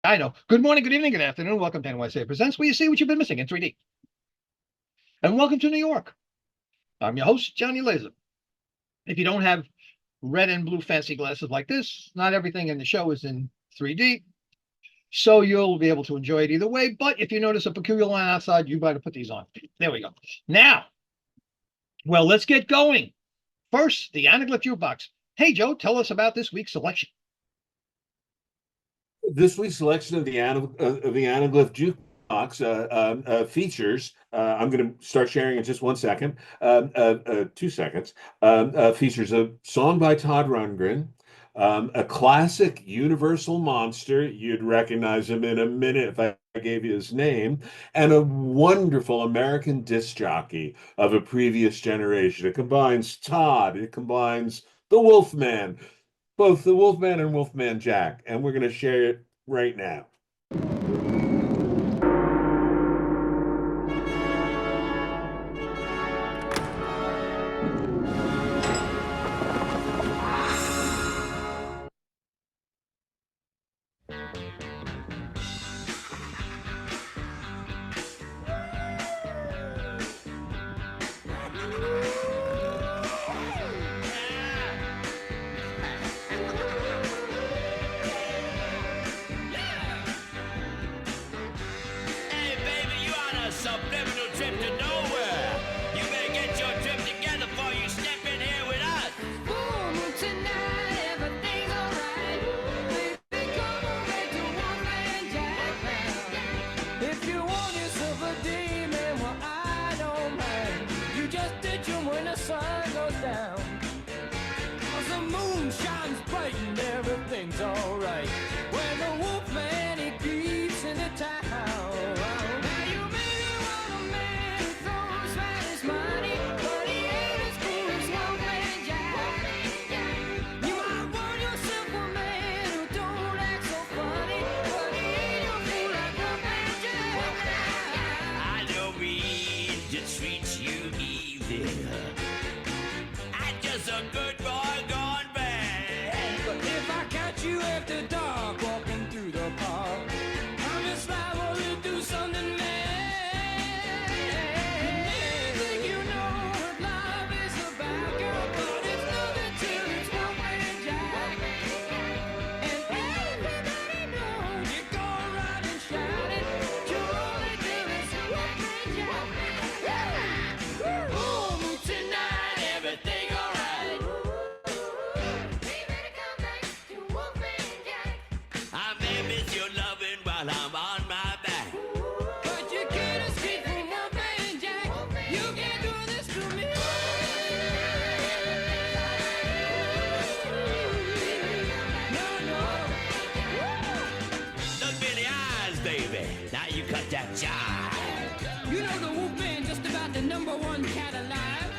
I know. Good morning, good evening, good afternoon. Welcome to NYC Presents, where you see what you've been missing in 3D. And welcome to New York. I'm your host, Johnny Laser. If you don't have red and blue fancy glasses like this, not everything in the show is in 3D. So you'll be able to enjoy it either way. But if you notice a peculiar line outside, you better put these on. There we go. Now, well, let's get going. First, the Anaglyph Jukebox. Hey, Joe, tell us about this week's selection. This week's selection of the Anaglyph Jukebox features. I'm going to start sharing in just 1 second, 2 seconds. Features a song by Todd Rundgren, a classic Universal monster. You'd recognize him in a minute if I gave you his name, and a wonderful American disc jockey of a previous generation. It combines Todd. It combines the Wolfman, both the Wolfman and Wolfman Jack, and we're going to share it right now. You know the Wolfman just about the #1 cat alive.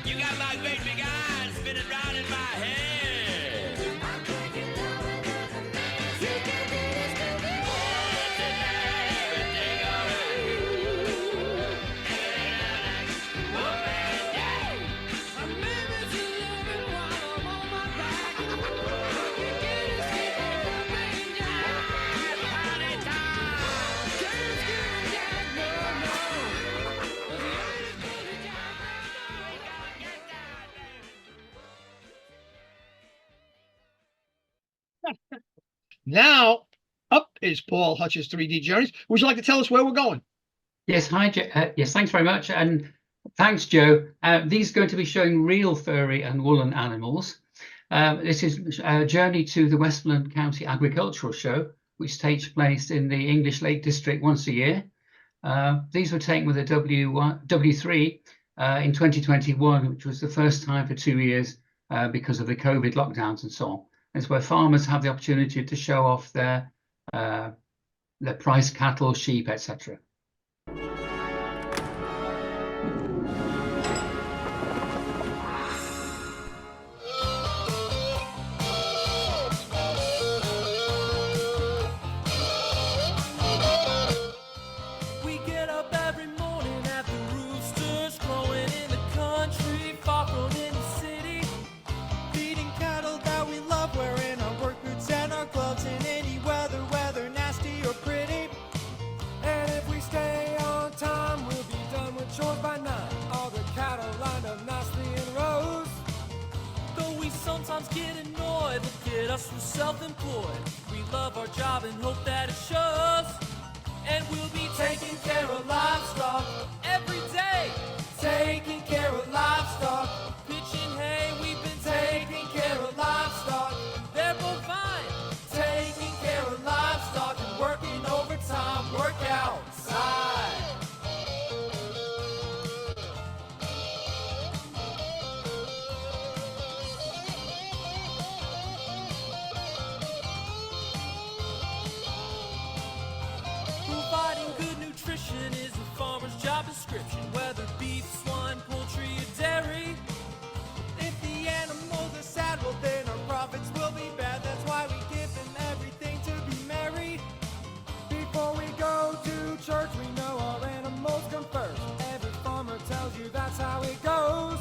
You got my great big eyes spinning round in my head. Now, up is Paul Hutch's 3D Journeys. Would you like to tell us where we're going? Yes, hi, yes, thanks very much. And thanks, Joe. These are going to be showing real furry and woolen animals. This is a journey to the Westmoreland County Agricultural Show, which takes place in the English Lake District once a year. These were taken with a W3 in 2021, which was the first time for 2 years because of the COVID lockdowns and so on. It's where farmers have the opportunity to show off their prize cattle, sheep, etc. Wearing our work boots and our gloves in any weather, Moms get annoyed, look at us, we're self-employed. We love our job and hope that it shows. And we'll be taking care of livestock every day. Taking care of livestock. Pitching hay, we've been taking care of livestock. They're both fine. Taking care of livestock and working overtime, work outside. Providing good nutrition is a farmer's job description, whether beef, swine, poultry, or dairy. If the animals are sad, well then our profits will be bad. That's why we give them everything to be merry. Before we go to church, we know our animals come first. Every farmer tells you that's how it goes.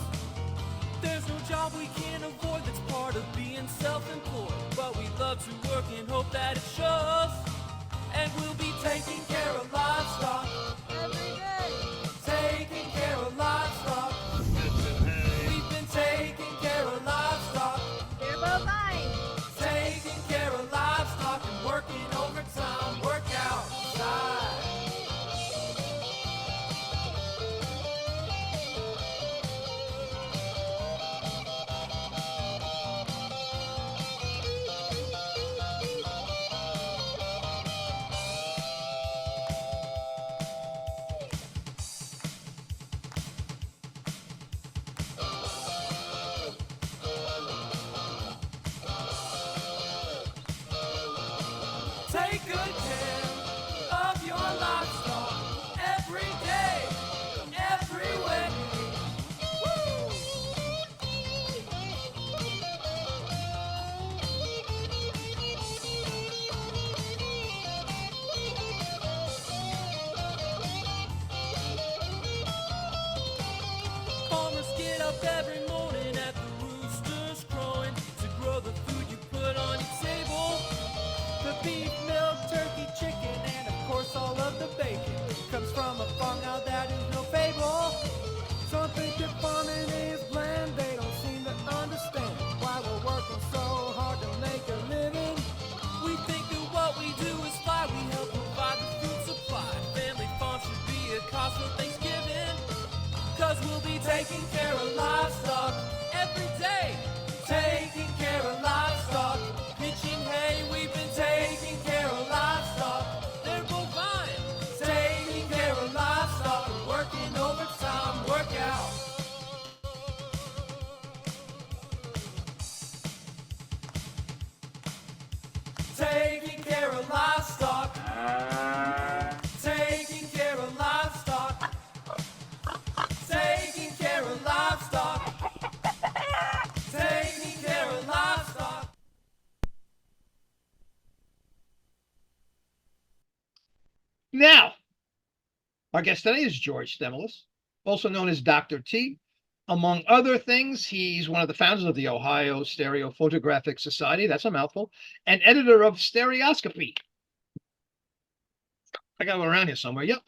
There's no job we can avoid that's part of being self-employed. But we love to work and hope that it shows. And we'll be taking care of livestock every day. Taking care of livestock. We've been taking care of livestock. They're both mine. Taking care of livestock and working overtime, work outside. Take good care of your livestock every day, every way. Woo! Farmers get up every morning at the roosters crowing to grow the food you put on your table. The beef, milk, turkey, chicken, and of course all of the bacon comes from a farm, now that is no fable. Some think that farming is bland, they don't seem to understand why we're working so hard to make a living. We think that what we do is fly, we help provide the food supply. Family farm should be a cause for Thanksgiving, cause we'll be taking care of livestock every day. Taking care of livestock, pitching hay, we've been taking care of livestock. They're both fine. Taking care of livestock and working overtime, work out. Taking care of livestock. Taking care of livestock. Taking care of livestock. Taking care of livestock. Now, our guest today is George THEMELIS, also known as Dr. T. Among other things, he's one of the founders of the Ohio Stereophotographic Society, that's a mouthful, and editor of Stereoscopy. I got one around here somewhere. Yep.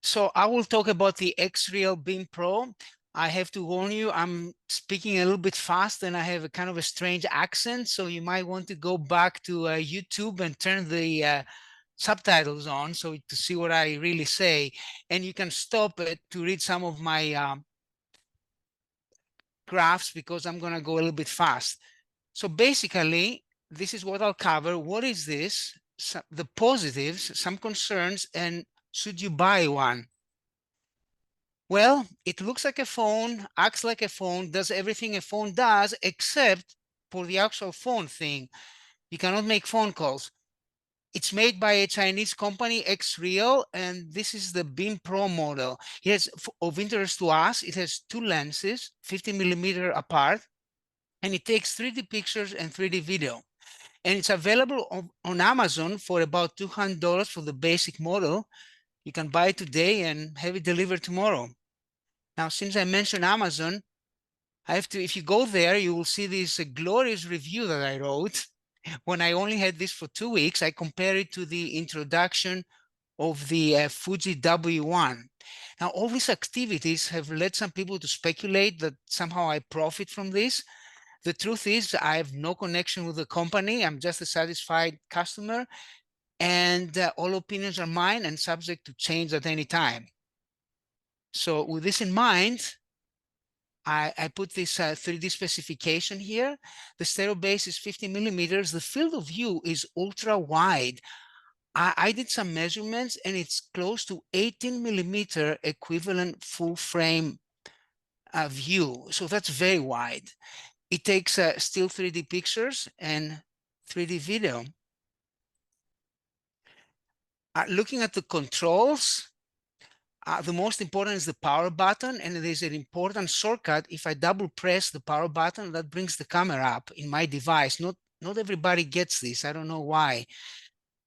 So I will talk about the X-Real Beam Pro. I have to warn you, I'm speaking a little bit fast and I have a kind of a strange accent. So you might want to go back to YouTube and turn the subtitles on so to see what I really say. And you can stop it to read some of my graphs because I'm going to go a little bit fast. So basically, this is what I'll cover. What is this? The positives, some concerns, and should you buy one? Well, it looks like a phone, acts like a phone, does everything a phone does, except for the actual phone thing. You cannot make phone calls. It's made by a Chinese company, X-Real, and this is the Beam Pro model. It has, of interest to us, it has two lenses, 50mm apart, and it takes 3D pictures and 3D video. And it's available on Amazon for about $200 for the basic model. You can buy it today and have it delivered tomorrow. Now, since I mentioned Amazon, I have to, if you go there, you will see this glorious review that I wrote. When I only had this for 2 weeks, I compare it to the introduction of the Fuji W1. Now, all these activities have led some people to speculate that somehow I profit from this. The truth is, I have no connection with the company. I'm just a satisfied customer, and all opinions are mine and subject to change at any time. So with this in mind, I put this 3D specification here. The stereo base is 50 millimeters. The field of view is ultra wide. I did some measurements and it's close to 18 millimeter equivalent full frame view. So that's very wide. It takes still 3D pictures and 3D video. Looking at the controls, the most important is the power button, and there's an important shortcut. If I double press the power button, that brings the camera up in my device. Not everybody gets this. I don't know why.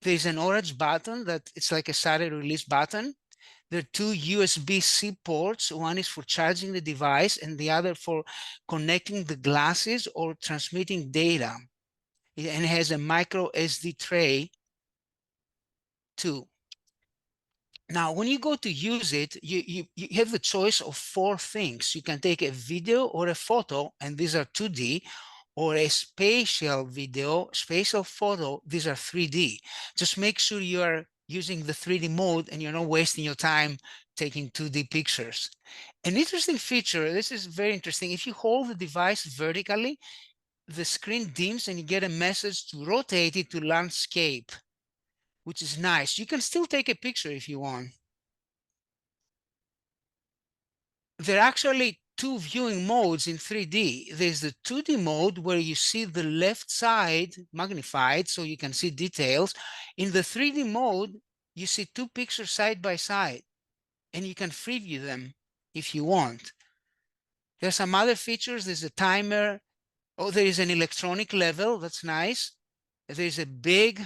There's an orange button that it's like a Saturday release button. There are two USB-C ports. One is for charging the device and the other for connecting the glasses or transmitting data. And it has a micro SD tray too. Now, when you go to use it, you have the choice of 4 things. You can take a video or a photo, and these are 2D, or a spatial video, spatial photo, these are 3D. Just make sure you are using the 3D mode and you're not wasting your time taking 2D pictures. An interesting feature, this is very interesting. If you hold the device vertically, the screen dims and you get a message to rotate it to landscape, which is nice. You can still take a picture if you want. There are actually 2 viewing modes in 3D. There's the 2D mode where you see the left side magnified so you can see details. In the 3D mode, you see 2 pictures side by side and you can free view them if you want. There's some other features. There's a timer. Oh, there is an electronic level. That's nice. There's a big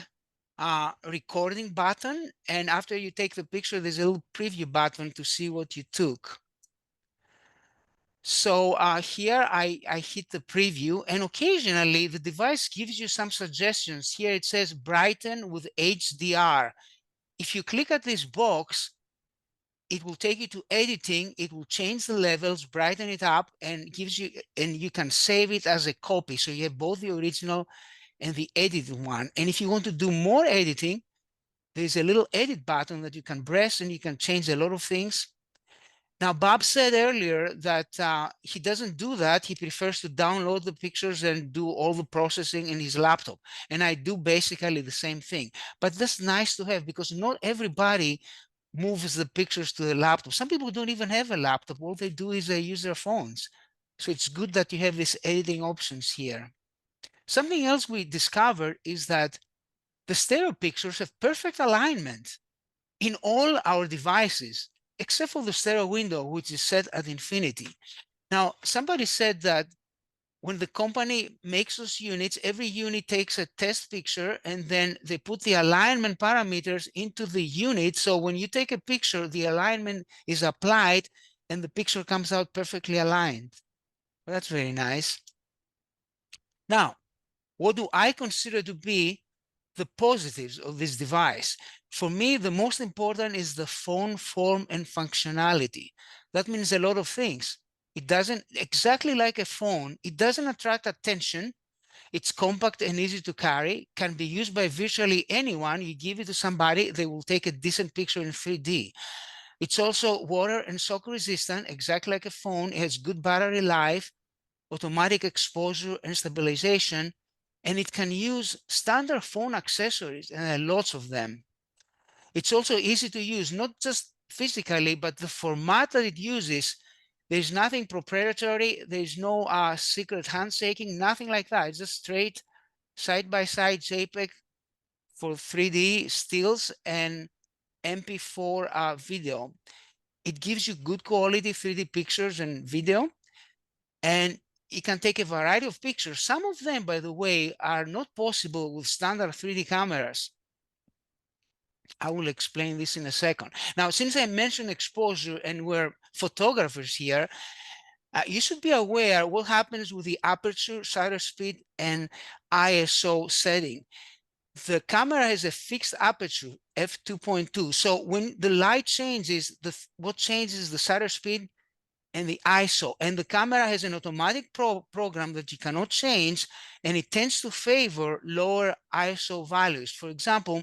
recording button, and after you take the picture, there's a little preview button to see what you took. So here I hit the preview, and occasionally the device gives you some suggestions. Here it says brighten with HDR. If you click at this box, it will take you to editing. It will change the levels, brighten it up, and gives you, and you can save it as a copy. So you have both the original and the edited one. And if you want to do more editing, there's a little edit button that you can press and you can change a lot of things. Now, Bob said earlier that he doesn't do that. He prefers to download the pictures and do all the processing in his laptop. And I do basically the same thing. But that's nice to have because not everybody moves the pictures to the laptop. Some people don't even have a laptop. All they do is they use their phones. So it's good that you have these editing options here. Something else we discovered is that the stereo pictures have perfect alignment in all our devices, except for the stereo window, which is set at infinity. Now, somebody said that when the company makes those units, every unit takes a test picture and then they put the alignment parameters into the unit. So when you take a picture, the alignment is applied and the picture comes out perfectly aligned. Well, that's very nice. Now, what do I consider to be the positives of this device? For me, the most important is the phone form and functionality. That means a lot of things. It doesn't, exactly like a phone, it doesn't attract attention. It's compact and easy to carry, can be used by virtually anyone. You give it to somebody, they will take a decent picture in 3D. It's also water and shock resistant, exactly like a phone. It has good battery life, automatic exposure and stabilization, and it can use standard phone accessories, and there are lots of them. It's also easy to use, not just physically, but the format that it uses. There's nothing proprietary. There's no secret handshaking, nothing like that. It's just straight side-by-side JPEG for 3D stills and MP4 video. It gives you good quality 3D pictures and video, and it can take a variety of pictures. Some of them, by the way, are not possible with standard 3D cameras. I will explain this in a second. Now, since I mentioned exposure and we're photographers here, you should be aware what happens with the aperture, shutter speed, and ISO setting. The camera has a fixed aperture f2.2. So when the light changes, what changes the shutter speed and the ISO. And the camera has an automatic program that you cannot change, and it tends to favor lower ISO values. For example,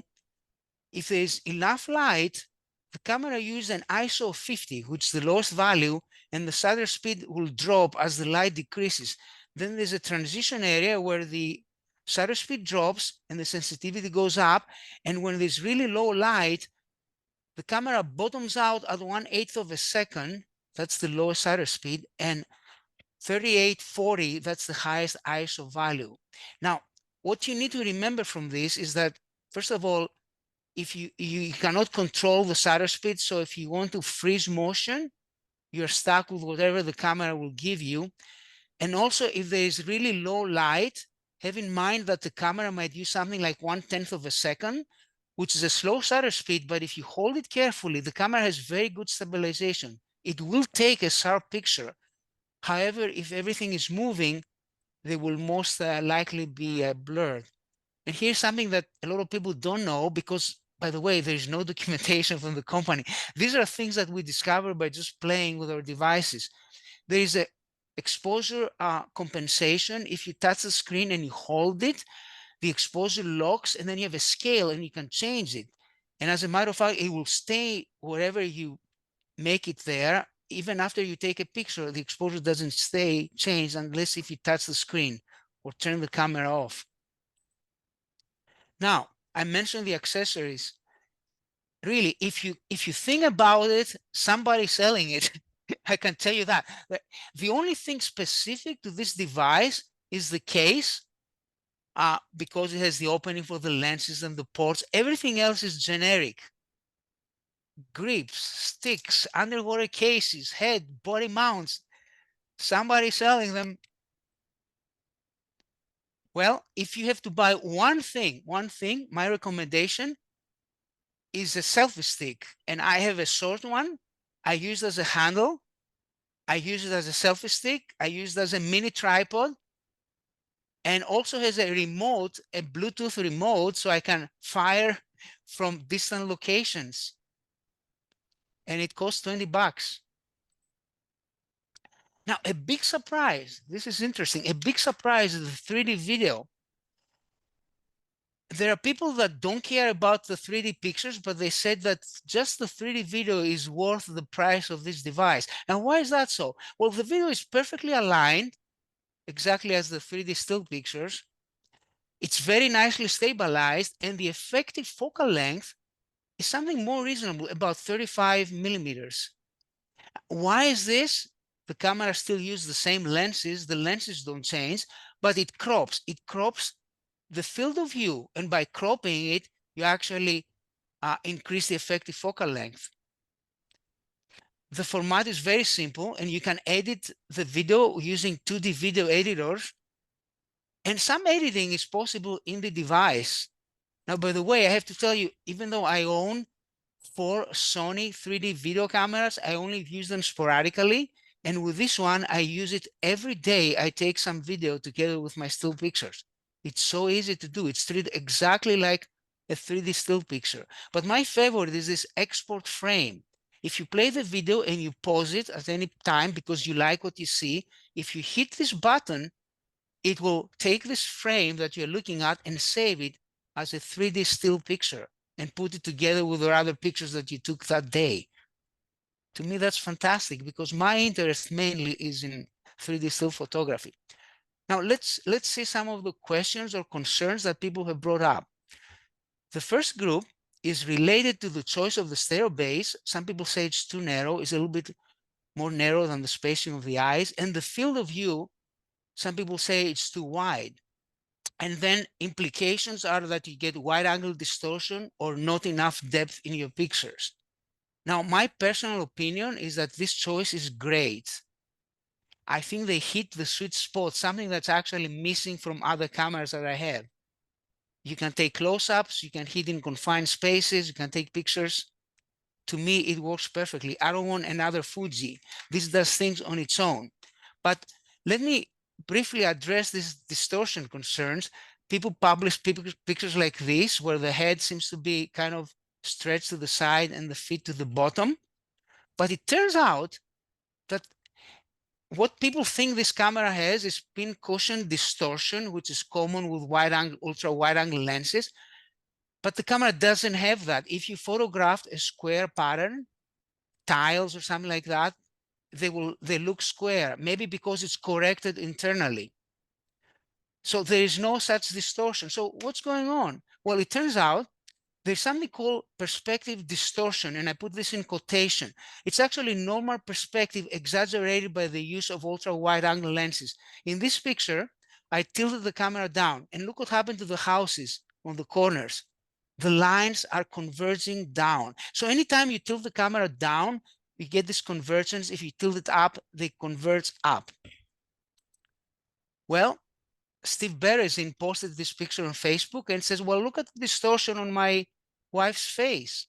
if there's enough light, the camera uses an ISO of 50, which is the lowest value, and the shutter speed will drop as the light decreases. Then there's a transition area where the shutter speed drops and the sensitivity goes up. And when there's really low light, the camera bottoms out at 1/8 of a second. That's the lowest shutter speed. And 3840, that's the highest ISO value. Now, what you need to remember from this is that, first of all, if you cannot control the shutter speed, so if you want to freeze motion, you're stuck with whatever the camera will give you. And also, if there is really low light, have in mind that the camera might use something like 1/10 of a second, which is a slow shutter speed, but if you hold it carefully, the camera has very good stabilization. It will take a sharp picture. However, if everything is moving, they will most likely be blurred. And here's something that a lot of people don't know, because, by the way, there's no documentation from the company. These are things that we discover by just playing with our devices. There is a exposure compensation. If you touch the screen and you hold it, the exposure locks, and then you have a scale and you can change it. And as a matter of fact, it will stay wherever you make it there. Even after you take a picture, the exposure doesn't stay changed unless if you touch the screen or turn the camera off. Now, I mentioned the accessories. Really, if you think about it, somebody's selling it. I can tell you that. The only thing specific to this device is the case, because it has the opening for the lenses and the ports. Everything else is generic. Grips, sticks, underwater cases, head, body mounts. Somebody's selling them. Well, if you have to buy one thing, my recommendation is a selfie stick. And I have a short one. I use it as a handle. I use it as a selfie stick. I use it as a mini tripod. And also has a remote, a Bluetooth remote, so I can fire from distant locations. And it costs $20. Now, a big surprise, this is interesting, a big surprise is the 3D video. There are people that don't care about the 3D pictures, but they said that just the 3D video is worth the price of this device. And why is that so? Well, the video is perfectly aligned, exactly as the 3D still pictures. It's very nicely stabilized, and the effective focal length is something more reasonable, about 35 millimeters. Why is this? The camera still uses the same lenses. The lenses don't change, but it crops. It crops the field of view, and by cropping it, you actually increase the effective focal length. The format is very simple, and you can edit the video using 2D video editors. And some editing is possible in the device. Now, by the way, I have to tell you, even though I own 4 Sony 3D video cameras, I only use them sporadically. And with this one, I use it every day. I take some video together with my still pictures. It's so easy to do. It's treated exactly like a 3D still picture. But my favorite is this export frame. If you play the video and you pause it at any time because you like what you see, if you hit this button, it will take this frame that you're looking at and save it as a 3D still picture and put it together with the other pictures that you took that day. To me, that's fantastic, because my interest mainly is in 3D still photography. Now, let's see some of the questions or concerns that people have brought up. The first group is related to the choice of the stereo base. Some people say it's too narrow. It's a little bit more narrow than the spacing of the eyes. And the field of view, some people say it's too wide. And then implications are that you get wide angle distortion or not enough depth in your pictures. Now, my personal opinion is that this choice is great. I think they hit the sweet spot, something that's actually missing from other cameras that I have. You can take close-ups, you can hit in confined spaces, you can take pictures. To me, it works perfectly. I don't want another Fuji. This does things on its own. But let me briefly address these distortion concerns. People publish pictures like this, where the head seems to be kind of stretch to the side and the feet to the bottom. But it turns out that what people think this camera has is pin-cushion distortion, which is common with wide-angle, ultra-wide-angle lenses. But the camera doesn't have that. If you photographed a square pattern, tiles or something like that, they look square, maybe because it's corrected internally. So there is no such distortion. So what's going on? Well, it turns out there's something called perspective distortion, and I put this in quotation. It's actually normal perspective exaggerated by the use of ultra-wide angle lenses. In this picture, I tilted the camera down, and look what happened to the houses on the corners. The lines are converging down. So anytime you tilt the camera down, you get this convergence. If you tilt it up, they converge up. Well, Steve Berezin posted this picture on Facebook and says, well, look at the distortion on my wife's face.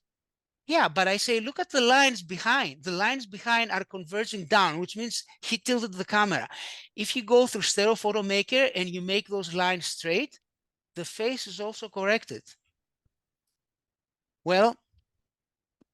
Yeah, but I say, look at the lines behind. The lines behind are converging down, which means he tilted the camera. If you go through Stereo Photo Maker and you make those lines straight, the face is also corrected. Well,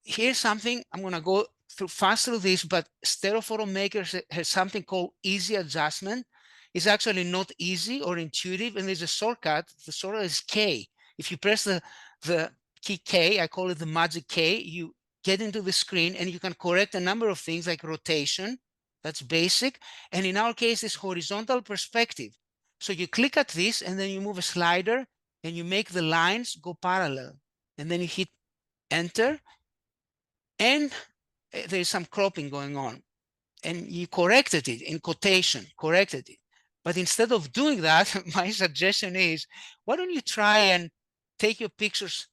here's something, I'm going to go fast through this, but Stereo Photo Maker has something called easy adjustment. It's actually not easy or intuitive, and there's a shortcut. The shortcut is K. If you press the key K, I call it the magic K, you get into the screen and you can correct a number of things like rotation, that's basic, and in our case, this horizontal perspective. So you click at this and then you move a slider and you make the lines go parallel, and then you hit enter, and there's some cropping going on, and you corrected it in quotation, corrected it. But instead of doing that, my suggestion is, why don't you try and take your pictures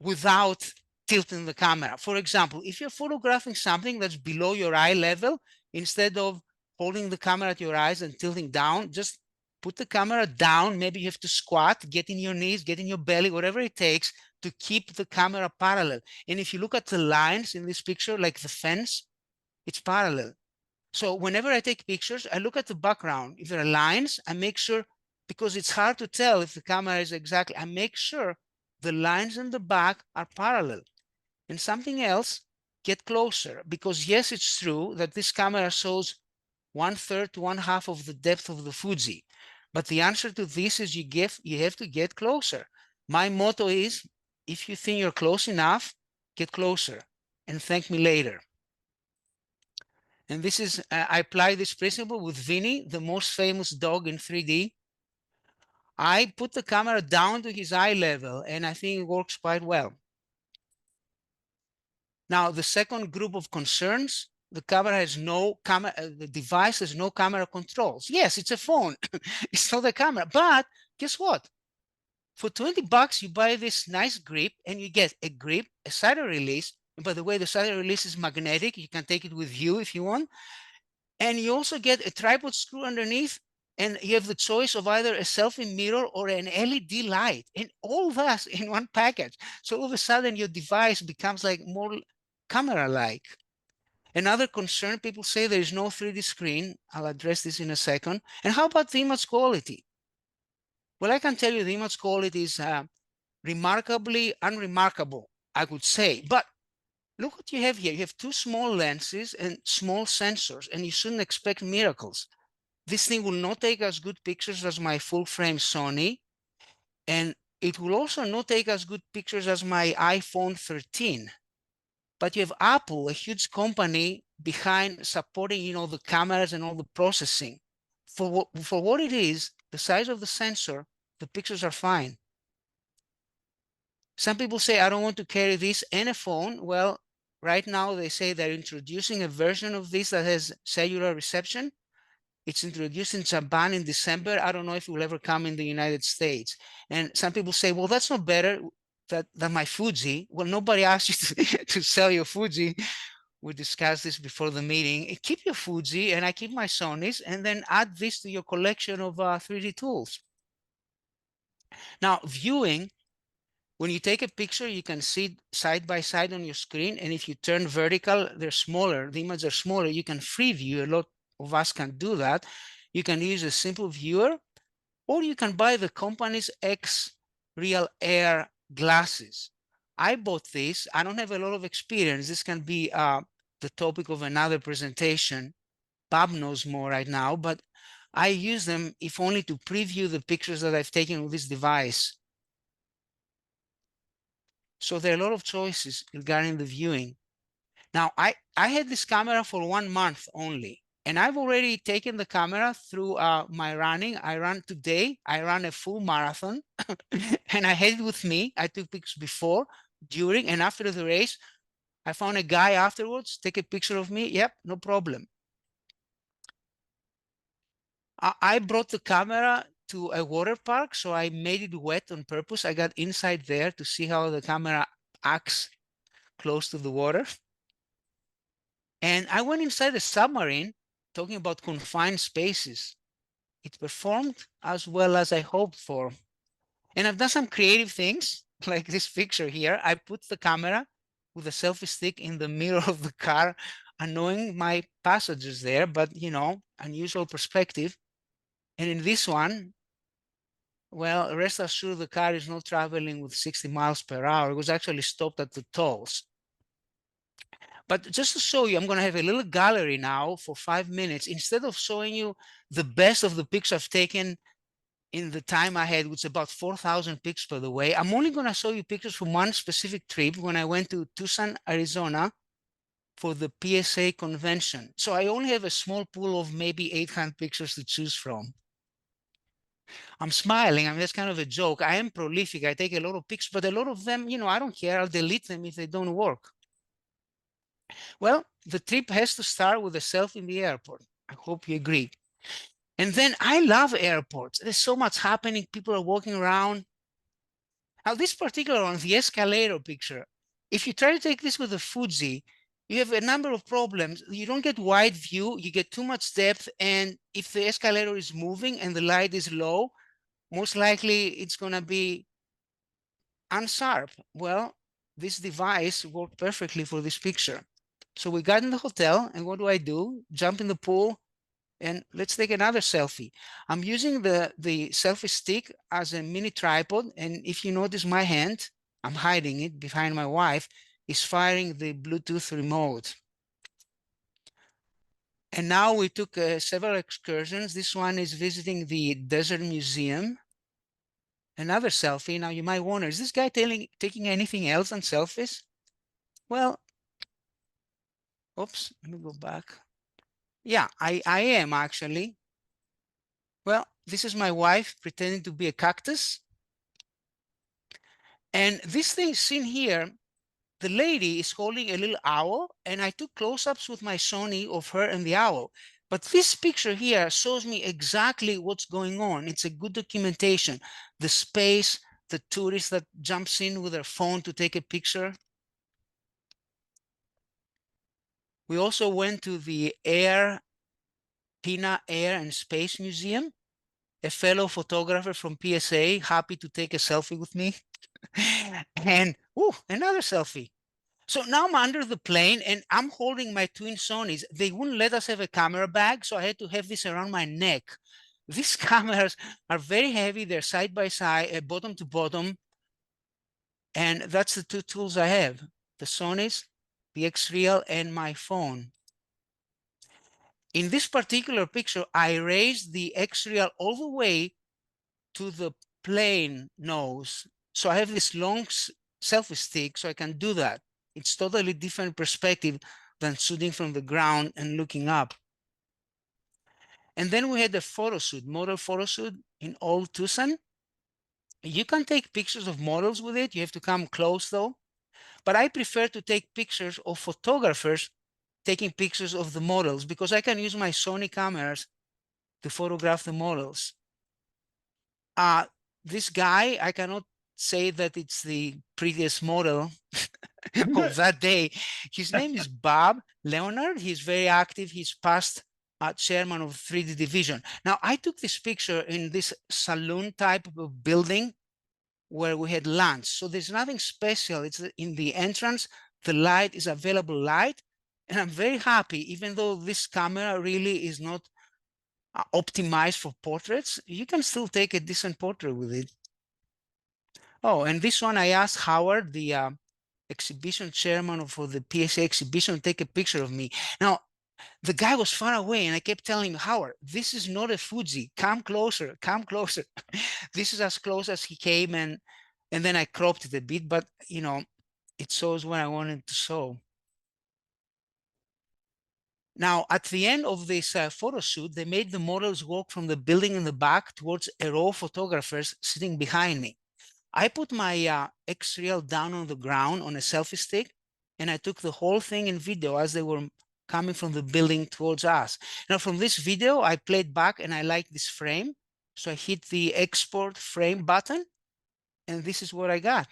without tilting the camera? For example, if you're photographing something that's below your eye level, instead of holding the camera at your eyes and tilting down, just put the camera down. Maybe you have to squat, get in your knees, get in your belly, whatever it takes to keep the camera parallel. And if you look at the lines in this picture, like the fence, it's parallel. So whenever I take pictures, I look at the background. If there are lines, I make sure, because it's hard to tell if the camera is exactly, I make sure the lines in the back are parallel. And something else, get closer, because yes, it's true that this camera shows 1/3 to 1/2 of the depth of the Fuji. But the answer to this is you have to get closer. My motto is, if you think you're close enough, get closer and thank me later. And this is, I apply this principle with Vinny, the most famous dog in 3D. I put the camera down to his eye level, and I think it works quite well. Now, the second group of concerns, the the device has no camera controls. Yes, it's a phone. It's not a camera, but guess what? For $20, you buy this nice grip, and you get a grip, a side release. And by the way, the side release is magnetic. You can take it with you if you want. And you also get a tripod screw underneath, and you have the choice of either a selfie mirror or an LED light, and all that in one package. So all of a sudden, your device becomes like more camera-like. Another concern, people say there is no 3D screen. I'll address this in a second. And how about the image quality? Well, I can tell you the image quality is remarkably unremarkable, I would say. But look what you have here. You have two small lenses and small sensors, and you shouldn't expect miracles. This thing will not take as good pictures as my full-frame Sony, and it will also not take as good pictures as my iPhone 13. But you have Apple, a huge company behind supporting, the cameras and all the processing. For what it is, the size of the sensor, the pictures are fine. Some people say, I don't want to carry this and a phone. Well, right now they say they're introducing a version of this that has cellular reception. It's introduced in Japan in December. I don't know if it will ever come in the United States. And some people say, well, that's not better than my Fuji. Well, nobody asked you to sell your Fuji. We discussed this before the meeting. Keep your Fuji, and I keep my Sonys, and then add this to your collection of 3D tools. Now, viewing, when you take a picture, you can see it side by side on your screen. And if you turn vertical, they're smaller. The images are smaller. You can free view. A lot of us can do that. You can use a simple viewer, or you can buy the company's X Real Air glasses. I bought this. I don't have a lot of experience. This can be the topic of another presentation. Bob knows more right now, but I use them if only to preview the pictures that I've taken with this device. So there are a lot of choices regarding the viewing. Now, I had this camera for 1 month only, and I've already taken the camera through my running. I ran today, I ran a full marathon, and I had it with me. I took pictures before, during, and after the race. I found a guy afterwards, take a picture of me. Yep, no problem. I brought the camera to a water park, so I made it wet on purpose. I got inside there to see how the camera acts close to the water. And I went inside a submarine, talking about confined spaces. It performed as well as I hoped for. And I've done some creative things, like this picture here. I put the camera with a selfie stick in the mirror of the car, annoying my passengers there, but you know, unusual perspective. And in this one, well, rest assured the car is not traveling with 60 miles per hour. It was actually stopped at the tolls. But just to show you, I'm going to have a little gallery now for 5 minutes. Instead of showing you the best of the pictures I've taken in the time I had, which is about 4,000 pictures, by the way, I'm only going to show you pictures from one specific trip when I went to Tucson, Arizona for the PSA convention. So I only have a small pool of maybe 800 pictures to choose from. I'm smiling. I mean, that's kind of a joke. I am prolific. I take a lot of pictures, but a lot of them, you know, I don't care. I'll delete them if they don't work. Well, the trip has to start with a selfie in the airport. I hope you agree. And then I love airports. There's so much happening. People are walking around. Now, this particular one, the escalator picture, if you try to take this with a Fuji, you have a number of problems. You don't get wide view, you get too much depth, and if the escalator is moving and the light is low, most likely it's going to be unsharp. Well, this device worked perfectly for this picture. So we got in the hotel, and what do? Jump in the pool, and let's take another selfie. I'm using the selfie stick as a mini tripod, and if you notice my hand, I'm hiding it behind my wife, is firing the Bluetooth remote. And now we took several excursions. This one is visiting the Desert Museum. Another selfie. Now you might wonder, is this guy taking anything else than selfies? Well, oops, let me go back. Yeah, I am actually. Well, this is my wife pretending to be a cactus. And this thing seen here, the lady is holding a little owl, and I took close-ups with my Sony of her and the owl. But this picture here shows me exactly what's going on. It's a good documentation. The space, the tourist that jumps in with their phone to take a picture. We also went to the Pina Air and Space Museum. A fellow photographer from PSA, happy to take a selfie with me. And, another selfie. So now I'm under the plane and I'm holding my twin Sonys. They wouldn't let us have a camera bag, so I had to have this around my neck. These cameras are very heavy. They're side by side, bottom to bottom. And that's the two tools I have, the Sonys, the X-Real, and my phone. In this particular picture, I raised the X-Real all the way to the plane nose. So I have this long selfie stick, so I can do that. It's totally different perspective than shooting from the ground and looking up. And then we had a photo shoot, model photo shoot in Old Tucson. You can take pictures of models with it. You have to come close though. But I prefer to take pictures of photographers taking pictures of the models because I can use my Sony cameras to photograph the models. This guy, I cannot say that it's the prettiest model of that day. His name is Bob Leonard. He's very active. He's past chairman of 3D division. Now, I took this picture in this saloon type of building where we had lunch. So there's nothing special. It's in the entrance. The light is available light. And I'm very happy, even though this camera really is not optimized for portraits, you can still take a decent portrait with it. Oh, and this one I asked Howard, the exhibition chairman or for the PSA exhibition take a picture of me. Now, the guy was far away and I kept telling him, Howard, this is not a Fuji. Come closer, come closer. This is as close as he came, and then I cropped it a bit, but you know, it shows what I wanted to show. Now, at the end of this photo shoot, they made the models walk from the building in the back towards a row of photographers sitting behind me. I put my X-Reel down on the ground on a selfie stick, and I took the whole thing in video as they were coming from the building towards us. Now, from this video, I played back and I liked this frame. So I hit the export frame button, and this is what I got.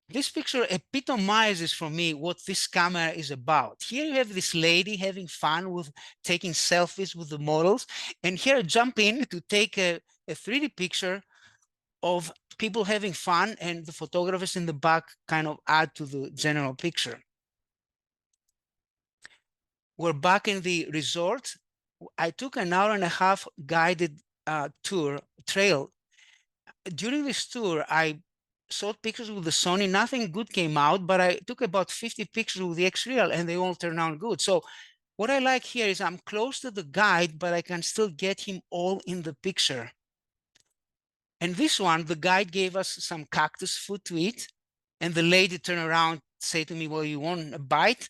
This picture epitomizes for me what this camera is about. Here you have this lady having fun with taking selfies with the models, and here I jump in to take a 3D picture of people having fun, and the photographers in the back kind of add to the general picture. We're back in the resort. I took an hour and a half guided trail. During this tour, I shot pictures with the Sony. Nothing good came out, but I took about 50 pictures with the X-Reel and they all turned out good. So what I like here is I'm close to the guide, but I can still get him all in the picture. And this one, the guide gave us some cactus food to eat. And the lady turned around, say to me, well, you want a bite?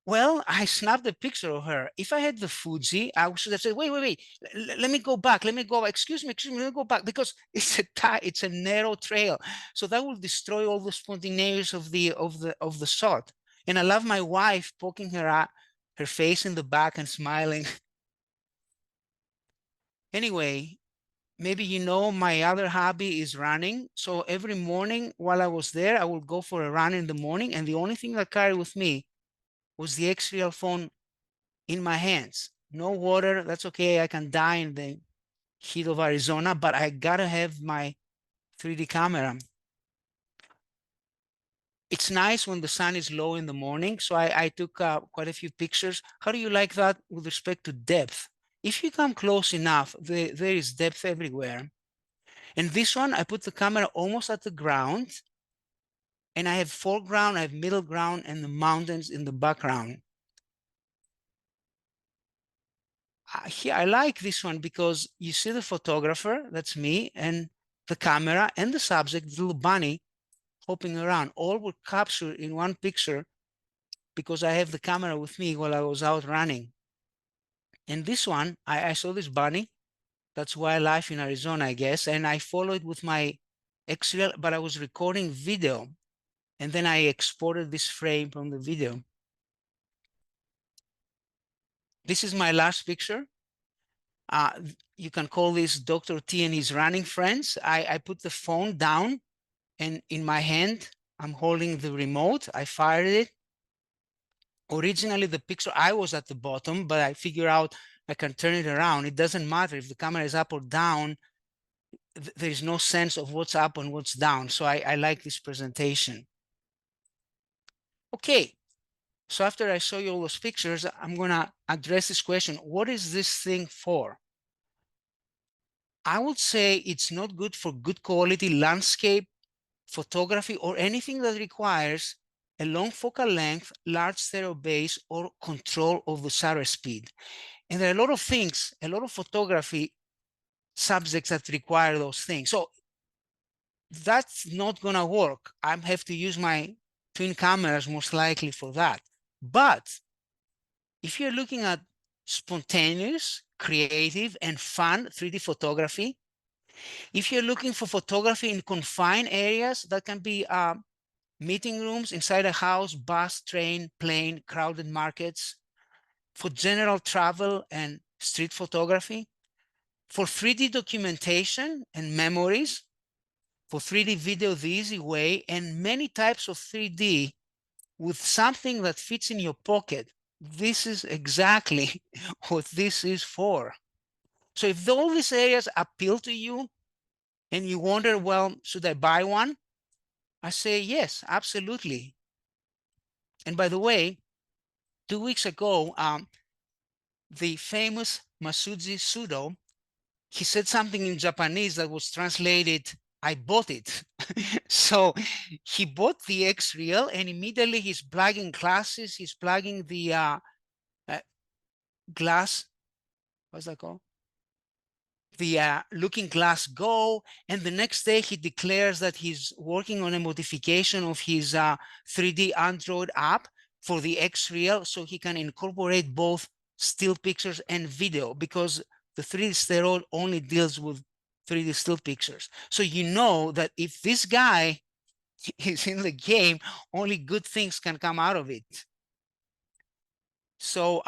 Well, I snapped a picture of her. If I had the Fuji, I should have said, wait, let me go back. Let me go, excuse me, let me go back, because it's a narrow trail. So that will destroy all the spontaneity of the shot. And I love my wife poking her face in the back and smiling. Anyway, maybe you know my other hobby is running. So every morning while I was there, I would go for a run in the morning. And the only thing I carried with me was the X-Reel phone in my hands. No water, that's okay. I can die in the heat of Arizona, but I gotta have my 3D camera. It's nice when the sun is low in the morning. So I took quite a few pictures. How do you like that with respect to depth? If you come close enough, there is depth everywhere. And this one, I put the camera almost at the ground, and I have foreground, I have middle ground, and the mountains in the background. Here, I like this one because you see the photographer, that's me, and the camera and the subject, the little bunny, hopping around. All were captured in one picture because I have the camera with me while I was out running. And this one, I saw this bunny. That's wildlife in Arizona, I guess. And I followed with my X-Reel, but I was recording video. And then I exported this frame from the video. This is my last picture. You can call this Dr. T and his running friends. I put the phone down, and in my hand, I'm holding the remote. I fired it. Originally, the picture, I was at the bottom, but I figured out I can turn it around. It doesn't matter if the camera is up or down. There is no sense of what's up and what's down. So I like this presentation. Okay, so after I show you all those pictures, I'm gonna address this question. What is this thing for? I would say it's not good for good quality landscape photography or anything that requires a long focal length, large stereo base, or control of the shutter speed. And there are a lot of things, a lot of photography subjects that require those things. So that's not gonna work. I have to use my twin cameras most likely for that. But if you're looking at spontaneous, creative, and fun 3D photography, if you're looking for photography in confined areas, that can be meeting rooms inside a house, bus, train, plane, crowded markets, for general travel and street photography, for 3D documentation and memories, for 3D video the easy way, and many types of 3D with something that fits in your pocket. This is exactly what this is for. So if all these areas appeal to you and you wonder, well, should I buy one? I say, yes, absolutely. And by the way, 2 weeks ago, the famous Masuji Sudo, he said something in Japanese that was translated, I bought it. So he bought the X-Reel and immediately he's plugging glasses, he's plugging the glass, what's that called? The Looking Glass Go, and the next day he declares that he's working on a modification of his 3D Android app for the X-Reel so he can incorporate both still pictures and video, because the 3D steroid only deals with 3D still pictures. So you know that if this guy is in the game, only good things can come out of it. So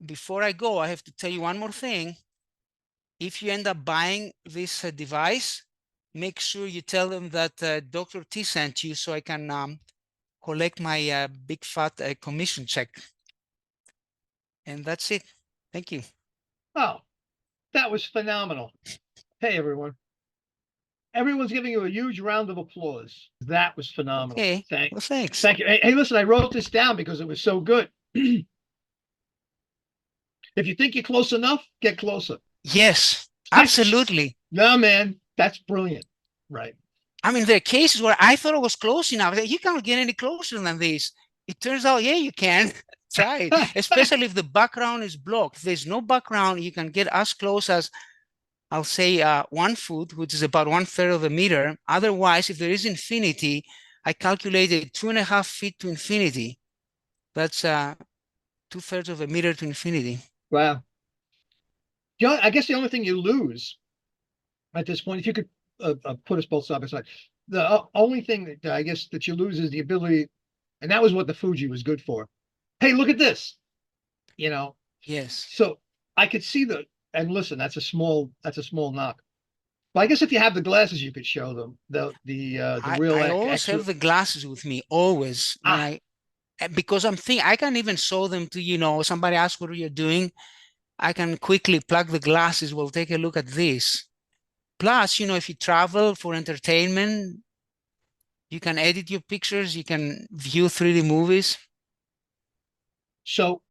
before I go, I have to tell you one more thing. If you end up buying this device, make sure you tell them that Dr. T sent you so I can collect my big fat commission check. And that's it. Thank you. Oh, that was phenomenal. Hey, everyone. Everyone's giving you a huge round of applause. That was phenomenal. Okay. Thank, Well, thanks. thank you. Hey, listen, I wrote this down because it was so good. If you think you're close enough, get closer. Yes, absolutely. No, man, that's brilliant. Right. I mean, there are cases where I thought it was close enough. You can't get any closer than this. It turns out, yeah, you can. Try it, especially if the background is blocked. If there's no background, you can get as close as, I'll say 1 foot, which is about 1/3 of a meter. Otherwise, if there is infinity, I calculated 2.5 feet to infinity. That's 2/3 of a meter to infinity. Wow. I guess the only thing you lose at this point, if you could put us both side by side, the only thing that I guess that you lose is the ability, and that was what the Fuji was good for. Hey, look at this. You know, Yes. so I could see and listen, that's a small knock. But I guess if you have the glasses, you could show them the real I always have the glasses with me, always. Because I'm thinking, I can even show them to, somebody asks what you're doing. I can quickly plug the glasses. We'll take a look at this. Plus, if you travel for entertainment, you can edit your pictures. You can view 3D movies. So